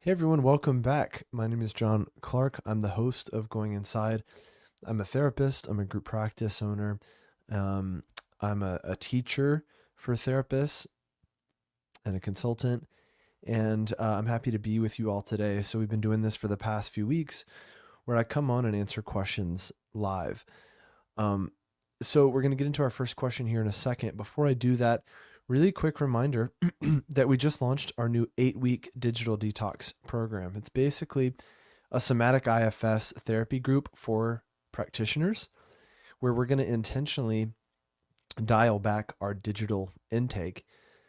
Hey everyone, welcome back. My name is John Clark. I'm the host of Going Inside. I'm a therapist, I'm a group practice owner, um, I'm a teacher for therapists and a consultant, and I'm happy to be with you all today. So, we've been doing this for the past few weeks where I come on and answer questions live. Um, so, we're going to get into our first question here in a second. Before I do that, really quick reminder that we just launched our new 8-week digital detox program. It's basically a somatic IFS therapy group for practitioners where we're going to intentionally dial back our digital intake,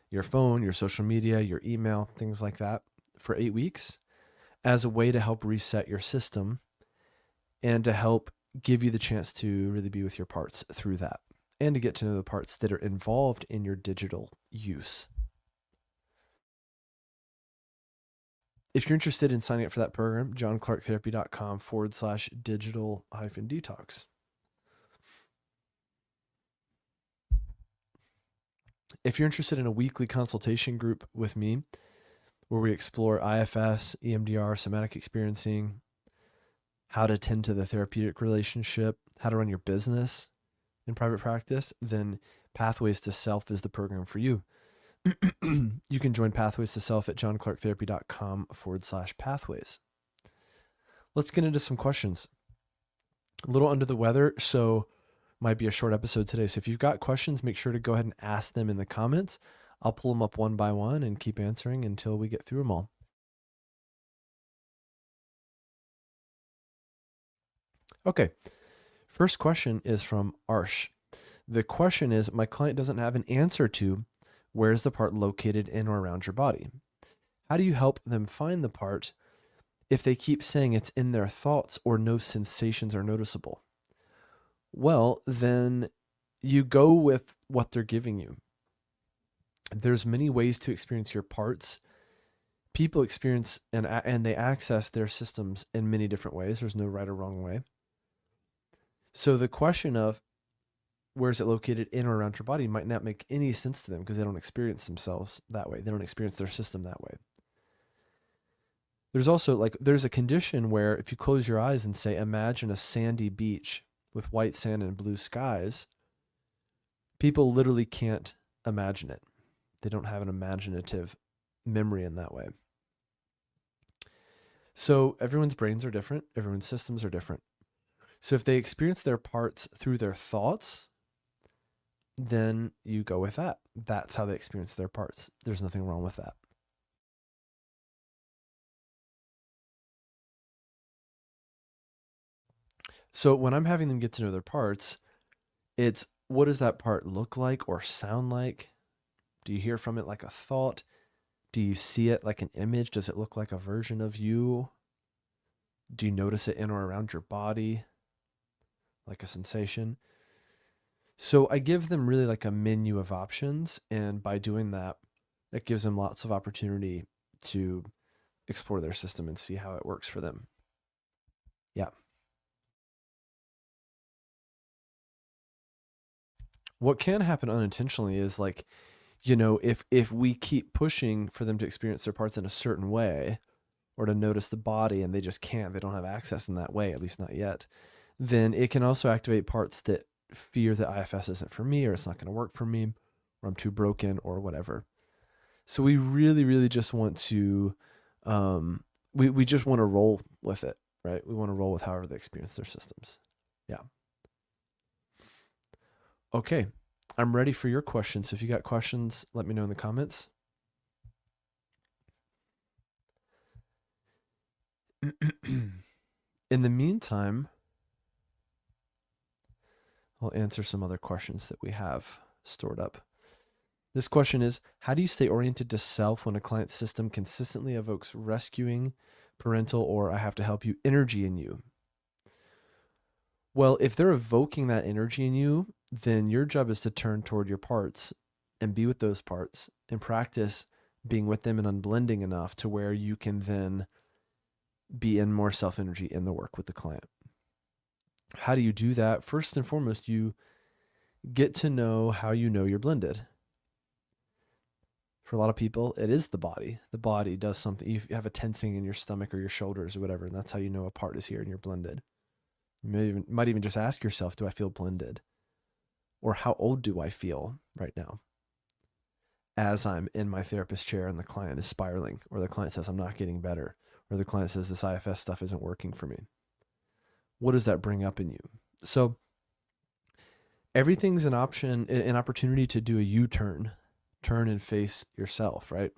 your phone, your social media, your email, things like that, for 8 weeks as a way to help reset your system and to help give you the chance to really be with your parts through that and to get to know the parts that are involved in your digital use. If you're interested in signing up for that program, johnclarktherapy.com/digital-detox. If you're interested in a weekly consultation group with me, where we explore IFS, EMDR, somatic experiencing, how to tend to the therapeutic relationship, how to run your business in private practice, then Pathways to Self is the program for you. You can join Pathways to Self at johnclarktherapy.com/pathways. Let's get into some questions. A little under the weather, so might be a short episode today. So if you've got questions, make sure to go ahead and ask them in the comments. I'll pull them up one by one and keep answering until we get through them all. Okay. First question is from Arsh. The question is, my client doesn't have an answer to where is the part located in or around your body. How do you help them find the part if they keep saying it's in their thoughts or no sensations are noticeable? Well, then you go with what they're giving you. There's many ways to experience your parts. People experience and they access their systems in many different ways. There's no right or wrong way. So the question of where is it located in or around your body might not make any sense to them because they don't experience themselves that way. They don't experience their system that way. There's also there's a condition where if you close your eyes and say, imagine a sandy beach with white sand and blue skies, people literally can't imagine it. They don't have an imaginative memory in that way. So everyone's brains are different. Everyone's systems are different. So if they experience their parts through their thoughts, then you go with that. That's how they experience their parts. There's nothing wrong with that. So when I'm having them get to know their parts, it's what does that part look like or sound like? Do you hear from it like a thought? Do you see it like an image? Does it look like a version of you? Do you notice it in or around your body? Like a sensation? So I give them really like a menu of options. And by doing that, it gives them lots of opportunity to explore their system and see how it works for them. Yeah. What can happen unintentionally is if we keep pushing for them to experience their parts in a certain way or to notice the body and they just can't, they don't have access in that way, at least not yet, then it can also activate parts that fear that IFS isn't for me or it's not going to work for me or I'm too broken or whatever. So we really, really just want to, we just want to roll with it, right? We want to roll with however they experience their systems. Yeah. Okay. I'm ready for your questions. So if you got questions, let me know in the comments. In the meantime, I'll answer some other questions that we have stored up. This question is, how do you stay oriented to self when a client's system consistently evokes rescuing, parental, or I have to help you energy in you? Well, if they're evoking that energy in you, then your job is to turn toward your parts and be with those parts and practice being with them and unblending enough to where you can then be in more self energy in the work with the client. How do you do that? First and foremost, you get to know how you know you're blended. For a lot of people, it is the body. The body does something. You have a tensing in your stomach or your shoulders or whatever, and that's how you know a part is here and you're blended. You might even just ask yourself, do I feel blended? Or how old do I feel right now? As I'm in my therapist chair and the client is spiraling, or the client says, I'm not getting better, or the client says, this IFS stuff isn't working for me. What does that bring up in you? So everything's an option, an opportunity to do a U-turn, turn and face yourself, right?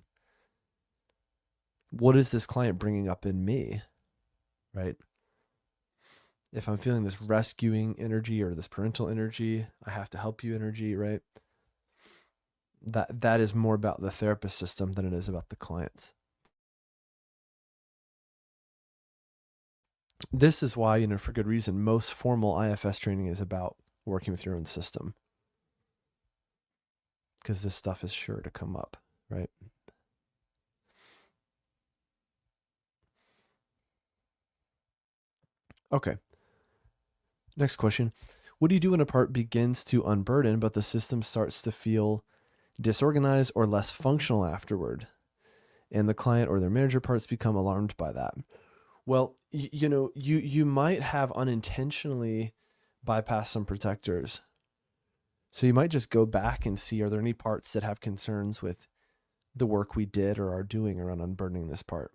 What is this client bringing up in me, right? If I'm feeling this rescuing energy or this parental energy, I have to help you energy, right? That is more about the therapist system than it is about the clients. This is why, for good reason, most formal IFS training is about working with your own system, because this stuff is sure to come up, right? Okay. Next question. What do you do when a part begins to unburden, but the system starts to feel disorganized or less functional afterward, and the client or their manager parts become alarmed by that? Well, you might have unintentionally bypassed some protectors. So you might just go back and see, are there any parts that have concerns with the work we did or are doing around unburdening this part?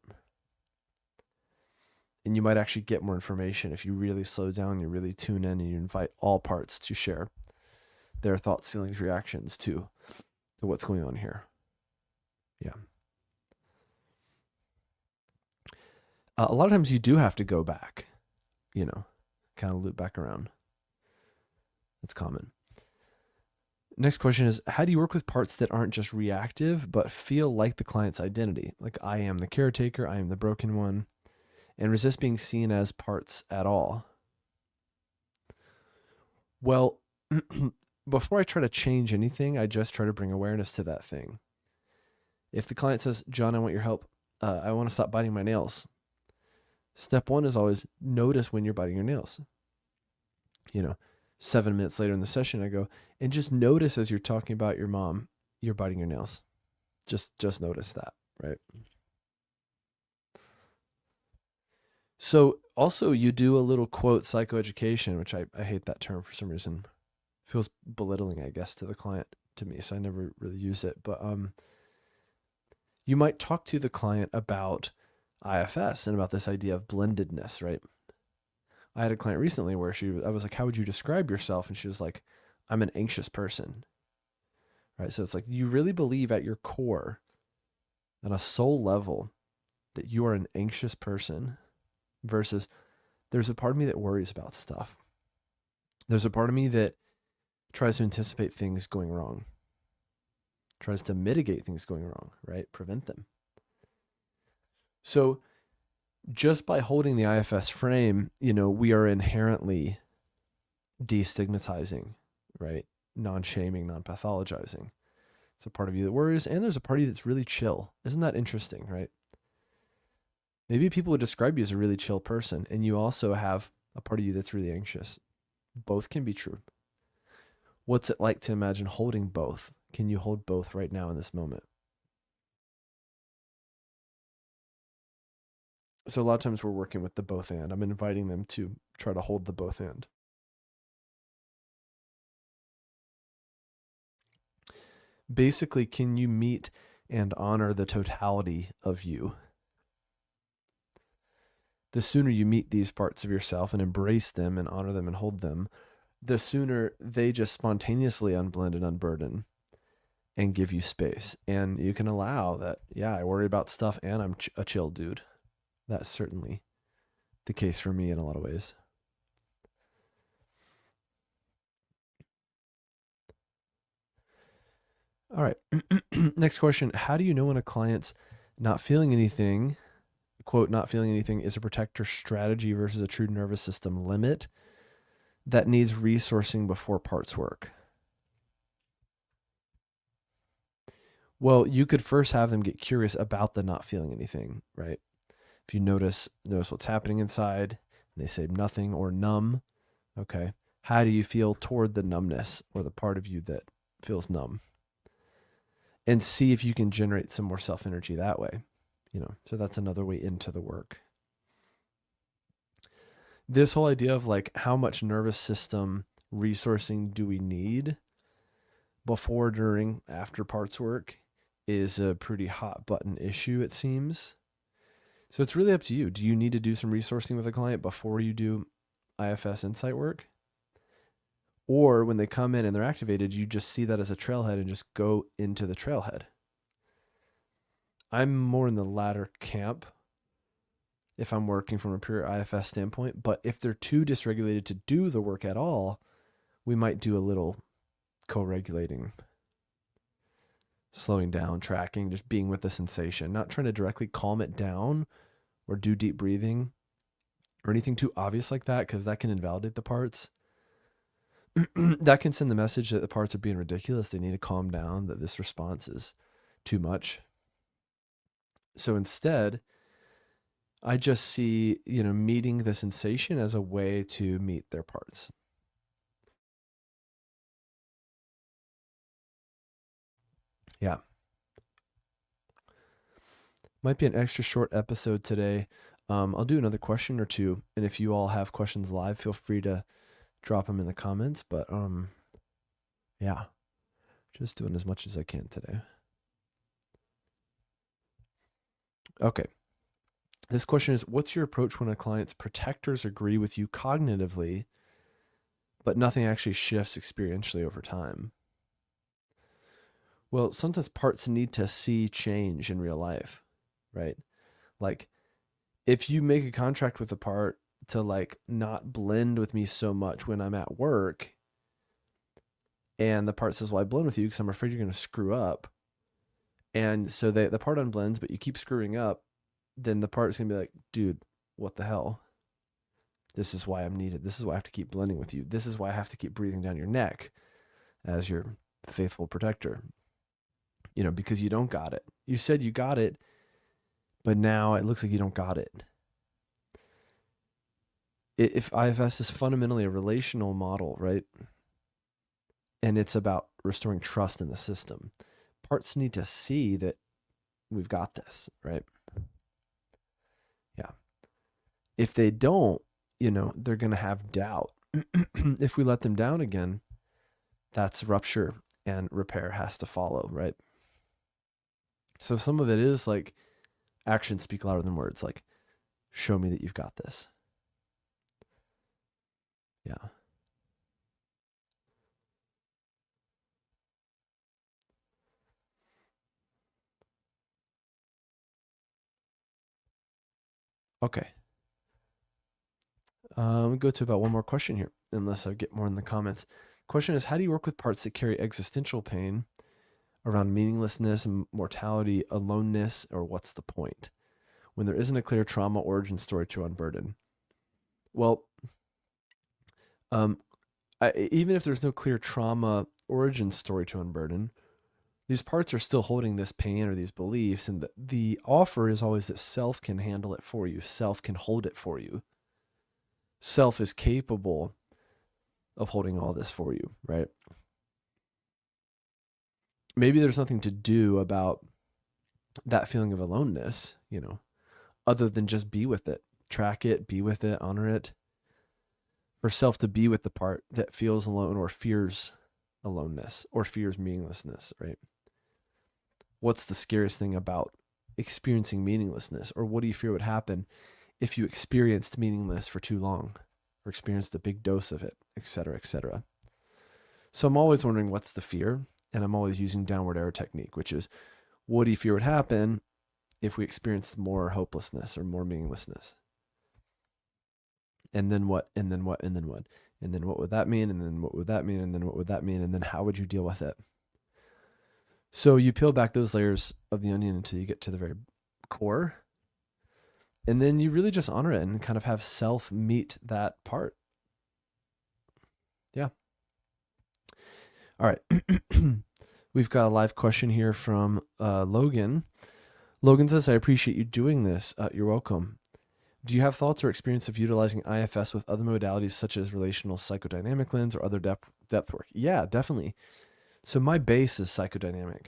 And you might actually get more information if you really slow down, you really tune in, and you invite all parts to share their thoughts, feelings, reactions to what's going on here. Yeah. A lot of times you do have to go back, kind of loop back around. That's common. Next question is, how do you work with parts that aren't just reactive, but feel like the client's identity? Like, I am the caretaker, I am the broken one, and resist being seen as parts at all. Well, before I try to change anything, I just try to bring awareness to that thing. If the client says, John, I want your help. I want to stop biting my nails. Step one is always notice when you're biting your nails. 7 minutes later in the session, I go, and just notice as you're talking about your mom, you're biting your nails. Just notice that, right? So also you do a little quote psychoeducation, which I hate that term for some reason. Feels belittling, I guess, to the client, to me. So I never really use it. But you might talk to the client about IFS and about this idea of blendedness, right? I had a client recently where I was like, how would you describe yourself? And she was like, I'm an anxious person, right? So it's like, you really believe at your core, on a soul level, that you are an anxious person, versus there's a part of me that worries about stuff. There's a part of me that tries to anticipate things going wrong, tries to mitigate things going wrong, right? Prevent them. So just by holding the IFS frame, we are inherently destigmatizing, right? Non-shaming, non-pathologizing. It's a part of you that worries, and there's a part of you that's really chill. Isn't that interesting, right? Maybe people would describe you as a really chill person, and you also have a part of you that's really anxious. Both can be true. What's it like to imagine holding both? Can you hold both right now in this moment? So a lot of times we're working with the both and. I'm inviting them to try to hold the both and. Basically, can you meet and honor the totality of you? The sooner you meet these parts of yourself and embrace them and honor them and hold them, the sooner they just spontaneously unblend and unburden and give you space. And you can allow that, yeah, I worry about stuff and I'm a chill dude. That's certainly the case for me in a lot of ways. All right. Next question. How do you know when a client's not feeling anything, quote, not feeling anything, is a protector strategy versus a true nervous system limit that needs resourcing before parts work? Well, you could first have them get curious about the not feeling anything, right? If you notice what's happening inside, and they say nothing or numb, okay, how do you feel toward the numbness or the part of you that feels numb? and see if you can generate some more self energy that way. So that's another way into the work. This whole idea of like how much nervous system resourcing do we need before, during, after parts work is a pretty hot button issue, it seems. So it's really up to you. Do you need to do some resourcing with a client before you do IFS insight work? Or when they come in and they're activated, you just see that as a trailhead and just go into the trailhead. I'm more in the latter camp if I'm working from a pure IFS standpoint. But if they're too dysregulated to do the work at all, we might do a little co-regulating, slowing down, tracking, just being with the sensation, not trying to directly calm it down or do deep breathing or anything too obvious like that, because that can invalidate the parts. That can send the message that the parts are being ridiculous. They need to calm down, that this response is too much. So instead, I just see, meeting the sensation as a way to meet their parts. Yeah. Might be an extra short episode today. I'll do another question or two. And if you all have questions live, feel free to drop them in the comments. But yeah, just doing as much as I can today. Okay. This question is, what's your approach when a client's protectors agree with you cognitively, but nothing actually shifts experientially over time? Well, sometimes parts need to see change in real life, right? Like if you make a contract with a part to like not blend with me so much when I'm at work, and the part says, well, I blend with you because I'm afraid you're going to screw up. And so the part unblends, but you keep screwing up, then the part is going to be like, dude, what the hell? This is why I'm needed. This is why I have to keep blending with you. This is why I have to keep breathing down your neck as your faithful protector. Because you don't got it. You said you got it, but now it looks like you don't got it. If IFS is fundamentally a relational model, right? And it's about restoring trust in the system. Parts need to see that we've got this, right? Yeah. If they don't, they're going to have doubt. If we let them down again, that's rupture and repair has to follow, right? So some of it is like actions speak louder than words, like show me that you've got this. Yeah. Okay. We go to about one more question here, unless I get more in the comments. Question is, how do you work with parts that carry existential pain around meaninglessness, mortality, aloneness, or what's the point, when there isn't a clear trauma origin story to unburden? Well, even if there's no clear trauma origin story to unburden, these parts are still holding this pain or these beliefs, and the offer is always that self can handle it for you. Self can hold it for you. Self is capable of holding all this for you, right? Maybe there's nothing to do about that feeling of aloneness, other than just be with it, track it, be with it, honor it. For self to be with the part that feels alone or fears aloneness or fears meaninglessness, right? What's the scariest thing about experiencing meaninglessness? Or what do you fear would happen if you experienced meaninglessness for too long or experienced a big dose of it, et cetera, et cetera? So I'm always wondering what's the fear, and I'm always using downward arrow technique, which is what do you fear would happen if we experienced more hopelessness or more meaninglessness? And then what? And then what? And then what? And then what would that mean? And then what would that mean? And then what would that mean? And then how would you deal with it? So you peel back those layers of the onion until you get to the very core. And then you really just honor it and kind of have self meet that part. Yeah. All right. We've got a live question here from Logan. Logan says, I appreciate you doing this. You're welcome. Do you have thoughts or experience of utilizing IFS with other modalities such as relational psychodynamic lens or other depth work? Yeah, definitely. So my base is psychodynamic.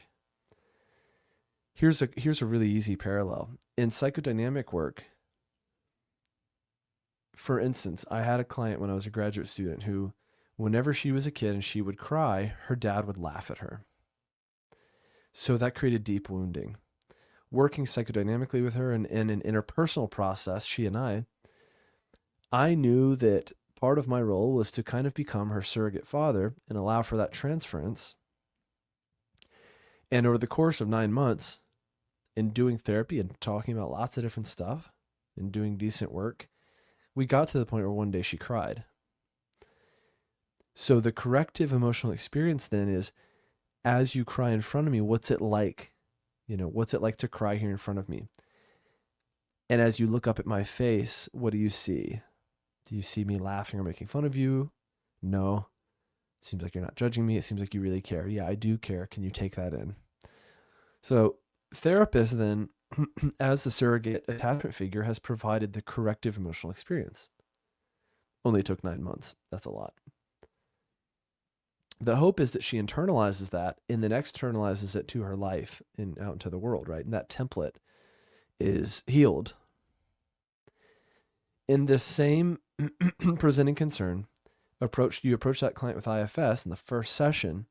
Here's a really easy parallel. In psychodynamic work, for instance, I had a client when I was a graduate student who, whenever she was a kid and she would cry, her dad would laugh at her. So that created deep wounding. Working psychodynamically with her and in an interpersonal process, she and I knew that part of my role was to kind of become her surrogate father and allow for that transference. And over the course of 9 months, in doing therapy and talking about lots of different stuff and doing decent work, we got to the point where one day she cried. So the corrective emotional experience then is, as you cry in front of me, what's it like? What's it like to cry here in front of me? And as you look up at my face, what do you see? Do you see me laughing or making fun of you? No. It seems like you're not judging me. It seems like you really care. Yeah, I do care. Can you take that in? So therapist then, as the surrogate attachment figure, has provided the corrective emotional experience. Only took 9 months. That's a lot. The hope is that she internalizes that and then externalizes it to her life and out into the world, right? And that template is healed. In this same presenting concern approach, you approach that client with IFS in the first session,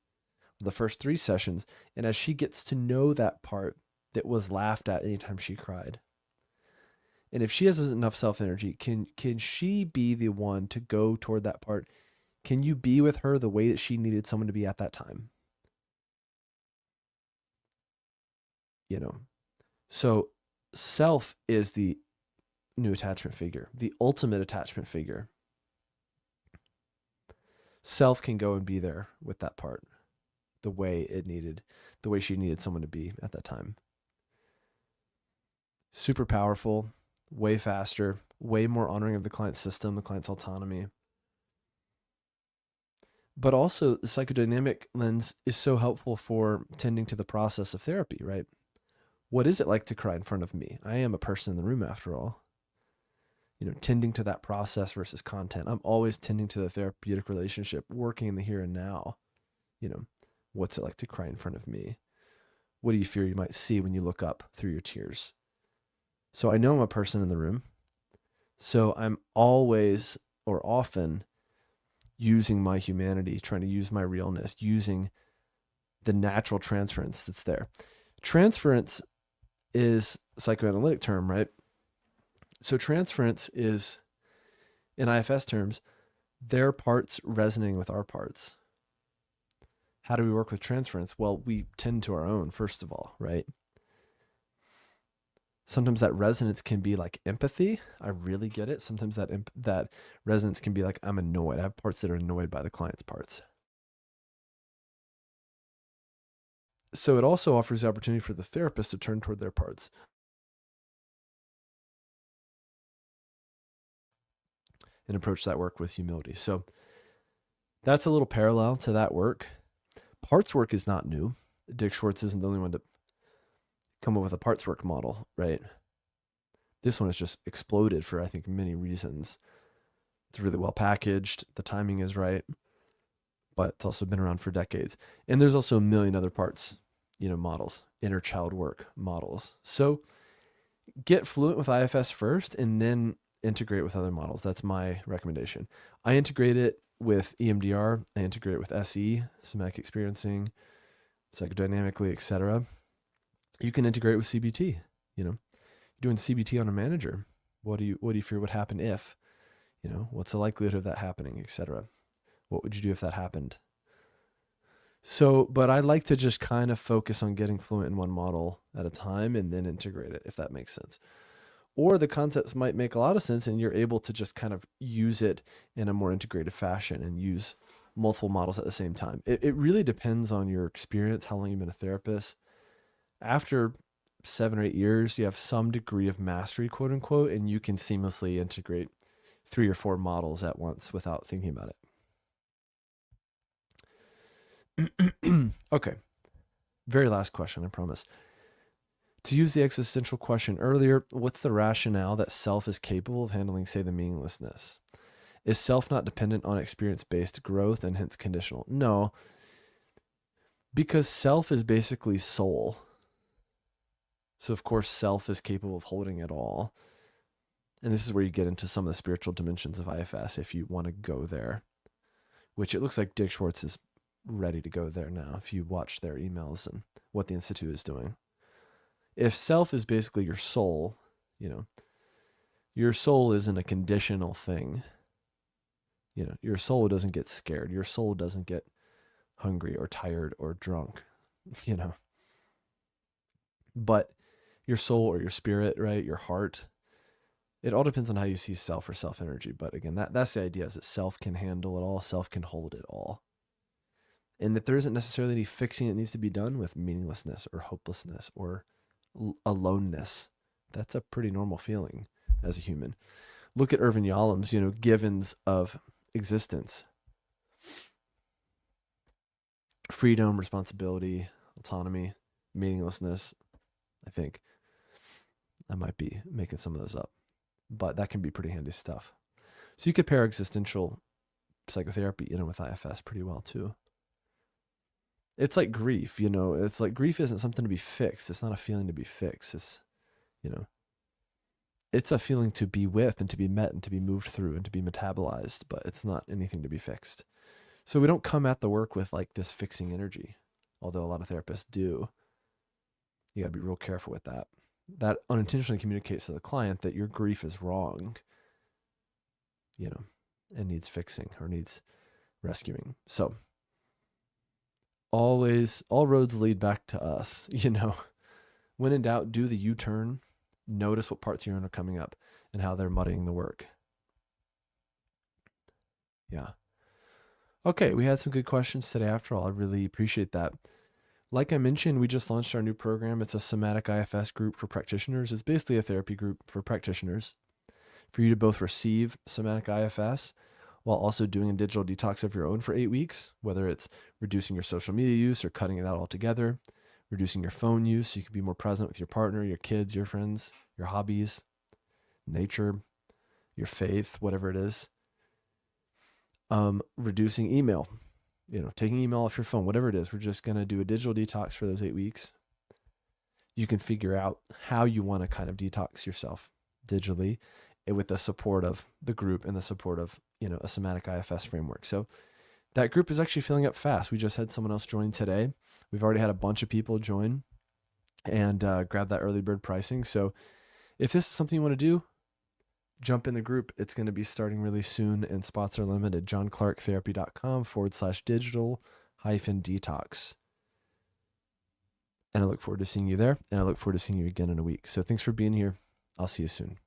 the first 3 sessions, and as she gets to know that part that was laughed at anytime she cried, and if she has enough self-energy, can she be the one to go toward that part? Can you be with her the way that she needed someone to be at that time? So self is the new attachment figure, the ultimate attachment figure. Self can go and be there with that part the way she needed someone to be at that time. Super powerful, way faster, way more honoring of the client's system, the client's autonomy. But also the psychodynamic lens is so helpful for tending to the process of therapy, right? What is it like to cry in front of me? I am a person in the room after all. Tending to that process versus content. I'm always tending to the therapeutic relationship, working in the here and now. What's it like to cry in front of me? What do you fear you might see when you look up through your tears? So I know I'm a person in the room. So I'm always or often using my humanity, trying to use my realness, using the natural transference that's there. Transference is a psychoanalytic term, right? So transference is, in IFS terms, their parts resonating with our parts. How do we work with transference? Well, we tend to our own, first of all, right? Sometimes that resonance can be like empathy. I really get it. Sometimes that resonance can be like, I'm annoyed. I have parts that are annoyed by the client's parts. So it also offers the opportunity for the therapist to turn toward their parts. And approach that work with humility. So that's a little parallel to that work. Parts work is not new. Dick Schwartz isn't the only one to come up with a parts work model, right? This one has just exploded for, I think, many reasons. It's really well packaged. The timing is right, but it's also been around for decades. And there's also a million other parts, models, inner child work models. So get fluent with IFS first and then integrate with other models. That's my recommendation. I integrate it with EMDR. I integrate it with SE, somatic experiencing, psychodynamically, etc. You can integrate with CBT. You're doing CBT on a manager. What do you fear would happen if? What's the likelihood of that happening, etc. What would you do if that happened? So, but I like to just kind of focus on getting fluent in one model at a time and then integrate it, if that makes sense. Or the concepts might make a lot of sense and you're able to just kind of use it in a more integrated fashion and use multiple models at the same time. It really depends on your experience, how long you've been a therapist. After 7 or 8 years, you have some degree of mastery, quote unquote, and you can seamlessly integrate 3 or 4 models at once without thinking about it. Okay. Very last question, I promise. To use the existential question earlier, what's the rationale that self is capable of handling, say, the meaninglessness? Is self not dependent on experience-based growth and hence conditional? No, because self is basically soul. So of course, self is capable of holding it all. And this is where you get into some of the spiritual dimensions of IFS if you want to go there, which it looks like Dick Schwartz is ready to go there now if you watch their emails and what the Institute is doing. If self is basically your soul, your soul isn't a conditional thing. Your soul doesn't get scared. Your soul doesn't get hungry or tired or drunk, But your soul or your spirit, right? Your heart, it all depends on how you see self or self energy. But again, that's the idea, is that self can handle it all. Self can hold it all. And that there isn't necessarily any fixing that needs to be done with meaninglessness or hopelessness or aloneness. That's a pretty normal feeling as a human. Look at Irvin Yalom's, givens of existence. Freedom, responsibility, autonomy, meaninglessness. I think I might be making some of those up, but that can be pretty handy stuff. So you could pair existential psychotherapy, with IFS pretty well too. It's like grief, it's like grief isn't something to be fixed. It's not a feeling to be fixed. It's, it's a feeling to be with and to be met and to be moved through and to be metabolized, but it's not anything to be fixed. So we don't come at the work with like this fixing energy, although a lot of therapists do. You got to be real careful with that. That unintentionally communicates to the client that your grief is wrong, and needs fixing or needs rescuing. So all roads lead back to us, When in doubt, do the U-turn. Notice what parts of your own are coming up and how they're muddying the work. Yeah. Okay, we had some good questions today after all. I really appreciate that. Like I mentioned, we just launched our new program. It's a somatic IFS group for practitioners. It's basically a therapy group for practitioners for you to both receive somatic IFS while also doing a digital detox of your own for 8 weeks, whether it's reducing your social media use or cutting it out altogether, reducing your phone use so you can be more present with your partner, your kids, your friends, your hobbies, nature, your faith, whatever it is. Reducing email, taking email off your phone, whatever it is. We're just going to do a digital detox for those 8 weeks. You can figure out how you want to kind of detox yourself digitally with the support of the group and the support of, a somatic IFS framework. So that group is actually filling up fast. We just had someone else join today. We've already had a bunch of people join and grab that early bird pricing. So if this is something you want to do, jump in the group. It's going to be starting really soon and spots are limited. johnclarktherapy.com/digital-detox. And I look forward to seeing you there. And I look forward to seeing you again in a week. So thanks for being here. I'll see you soon.